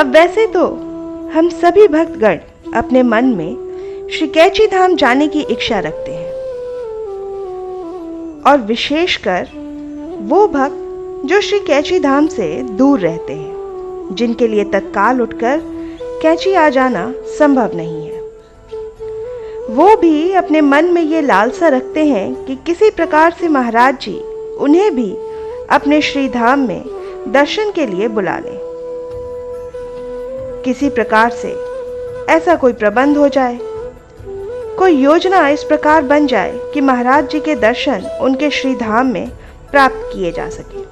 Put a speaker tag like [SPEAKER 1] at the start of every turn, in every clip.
[SPEAKER 1] अब वैसे तो हम सभी भक्तगण अपने मन में श्री कैची धाम जाने की इच्छा रखते हैं, और विशेषकर वो भक्त जो श्री कैची धाम से दूर रहते हैं, जिनके लिए तत्काल उठकर कैची आ जाना संभव नहीं है। वो भी अपने मन में ये लालसा रखते हैं कि किसी प्रकार से महाराज जी उन्हें भी अपने श्री धाम में दर्शन के लिए बुला लें। किसी प्रकार से ऐसा कोई प्रबंध हो जाए, कोई योजना इस प्रकार बन जाए कि महाराज जी के दर्शन उनके श्री धाम में प्राप्त किए जा सके।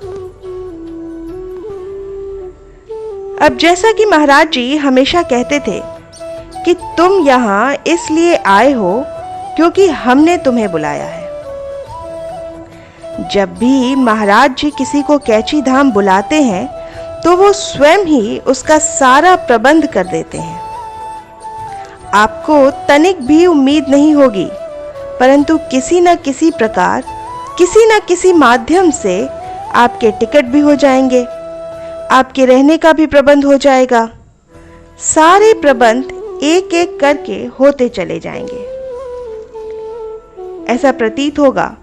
[SPEAKER 1] अब जैसा कि महाराज जी हमेशा कहते थे कि तुम यहाँ इसलिए आए हो क्योंकि हमने तुम्हें बुलाया है। जब भी महाराज जी किसी को कैची धाम बुलाते हैं तो वो स्वयं ही उसका सारा प्रबंध कर देते हैं। आपको तनिक भी उम्मीद नहीं होगी, परंतु किसी न किसी प्रकार, किसी न किसी माध्यम से आपके टिकट भी हो जाएंगे, आपके रहने का भी प्रबंध हो जाएगा। सारे प्रबंध एक एक करके होते चले जाएंगे। ऐसा प्रतीत होगा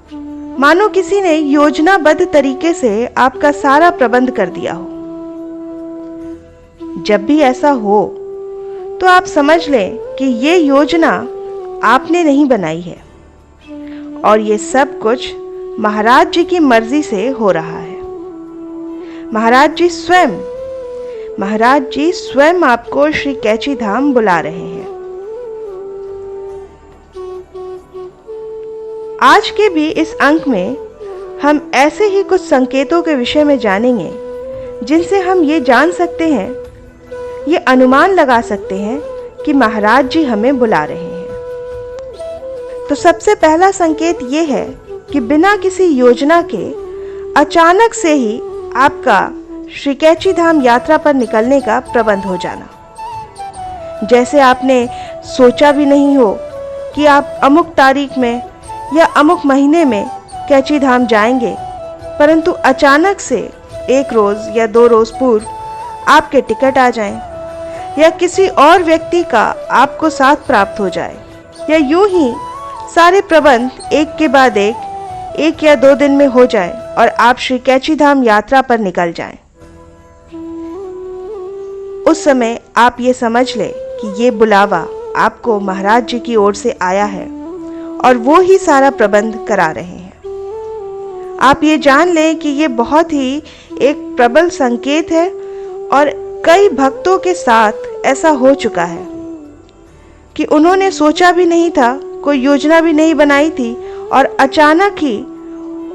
[SPEAKER 1] मानो किसी ने योजनाबद्ध तरीके से आपका सारा प्रबंध कर दिया हो। जब भी ऐसा हो तो आप समझ लें कि ये योजना आपने नहीं बनाई है, और ये सब कुछ महाराज जी की मर्जी से हो रहा है। महाराज जी स्वयं आपको श्री कैची धाम बुला रहे हैं। आज के भी इस अंक में हम ऐसे ही कुछ संकेतों के विषय में जानेंगे जिनसे हम ये जान सकते हैं, ये अनुमान लगा सकते हैं कि महाराज जी हमें बुला रहे हैं। तो सबसे पहला संकेत ये है कि बिना किसी योजना के अचानक से ही आपका श्री कैची धाम यात्रा पर निकलने का प्रबंध हो जाना। जैसे आपने सोचा भी नहीं हो कि आप अमुक तारीख में या अमुक महीने में कैची धाम जाएंगे, परंतु अचानक से 1 रोज या 2 रोज पूर्व आपके टिकट आ जाएं, या किसी और व्यक्ति का आपको साथ प्राप्त हो जाए, या यूं ही सारे प्रबंध एक के बाद एक या 2 दिन में हो जाए और आप श्री कैची धाम यात्रा पर निकल जाएं। उस समय आप ये समझ लें कि ये बुलावा आपको महाराज जी की ओर से आया है और वो ही सारा प्रबंध करा रहे हैं। आप ये जान लें कि ये बहुत ही एक प्रबल संकेत है, और कई भक्तों के साथ ऐसा हो चुका है कि उन्होंने सोचा भी नहीं था, कोई योजना भी नहीं बनाई थी, और अचानक ही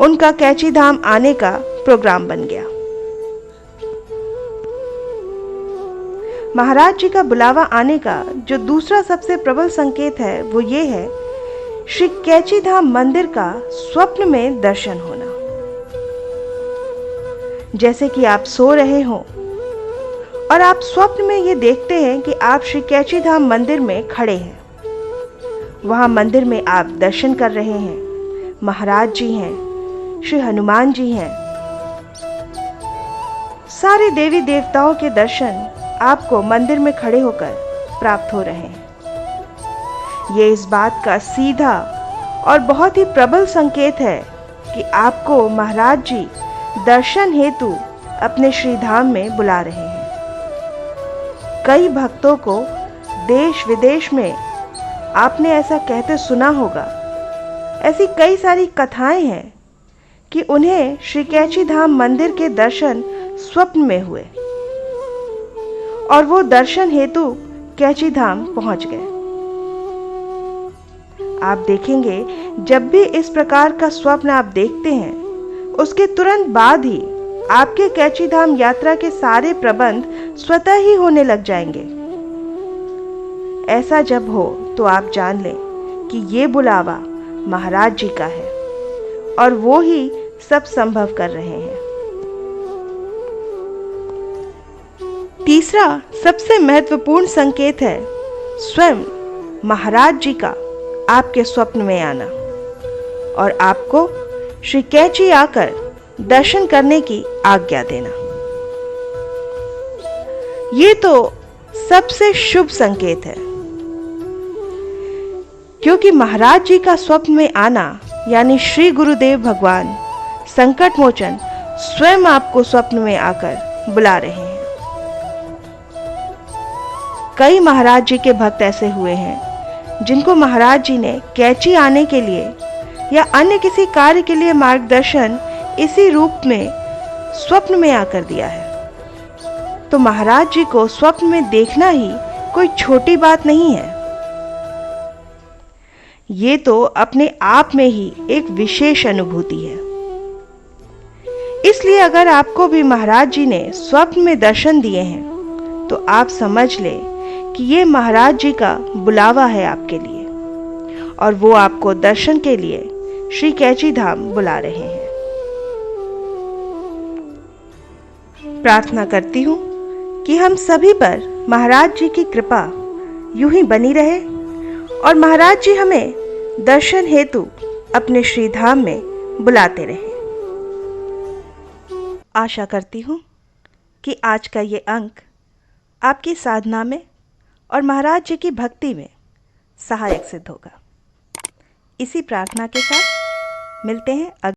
[SPEAKER 1] उनका कैची धाम आने का प्रोग्राम बन गया। महाराज जी का बुलावा आने का जो दूसरा सबसे प्रबल संकेत है वो ये है श्री कैची धाम मंदिर का स्वप्न में दर्शन होना। जैसे कि आप सो रहे हो और आप स्वप्न में ये देखते हैं कि आप श्री कैची धाम मंदिर में खड़े हैं। वहां मंदिर में आप दर्शन कर रहे हैं, महाराज जी हैं, श्री हनुमान जी हैं, सारे देवी देवताओं के दर्शन आपको मंदिर में खड़े होकर प्राप्त हो रहे हैं। ये इस बात का सीधा और बहुत ही प्रबल संकेत है कि आपको महाराज जी दर्शन हेतु अपने श्री धाम में बुला रहे हैं। कई भक्तों को देश विदेश में आपने ऐसा कहते सुना होगा। ऐसी कई सारी कथाएं हैं कि उन्हें श्री कैची धाम मंदिर के दर्शन स्वप्न में हुए और वो दर्शन हेतु कैची धाम पहुंच गए। आप देखेंगे जब भी इस प्रकार का स्वप्न आप देखते हैं, उसके तुरंत बाद ही आपके कैची धाम यात्रा के सारे प्रबंध स्वतः ही होने लग जाएंगे। ऐसा जब हो तो आप जान लें कि ये बुलावा महाराज जी का है और वो ही सब संभव कर रहे हैं। तीसरा सबसे महत्वपूर्ण संकेत है स्वयं महाराज जी का आपके स्वप्न में आना और आपको श्री कैची आकर दर्शन करने की आज्ञा देना। ये तो सबसे शुभ संकेत है, क्योंकि महाराज जी का स्वप्न में आना यानी श्री गुरुदेव भगवान संकट मोचन स्वयं आपको स्वप्न में आकर बुला रहे हैं। कई महाराज जी के भक्त ऐसे हुए हैं जिनको महाराज जी ने कैची आने के लिए या अन्य किसी कार्य के लिए मार्गदर्शन इसी रूप में स्वप्न में आकर दिया है। तो महाराज जी को स्वप्न में देखना ही कोई छोटी बात नहीं है। ये तो अपने आप में ही एक विशेष अनुभूति है। इसलिए अगर आपको भी महाराज जी ने स्वप्न में दर्शन दिए हैं तो आप समझ लें कि ये महाराज जी का बुलावा है आपके लिए, और वो आपको दर्शन के लिए श्री कैची धाम बुला रहे हैं। प्रार्थना करती हूँ कि हम सभी पर महाराज जी की कृपा यूं ही बनी रहे और महाराज जी हमें दर्शन हेतु अपने श्री धाम में बुलाते रहे। आशा करती हूँ कि आज का ये अंक आपकी साधना में और महाराज जी की भक्ति में सहायक सिद्ध होगा। इसी प्रार्थना के साथ मिलते हैं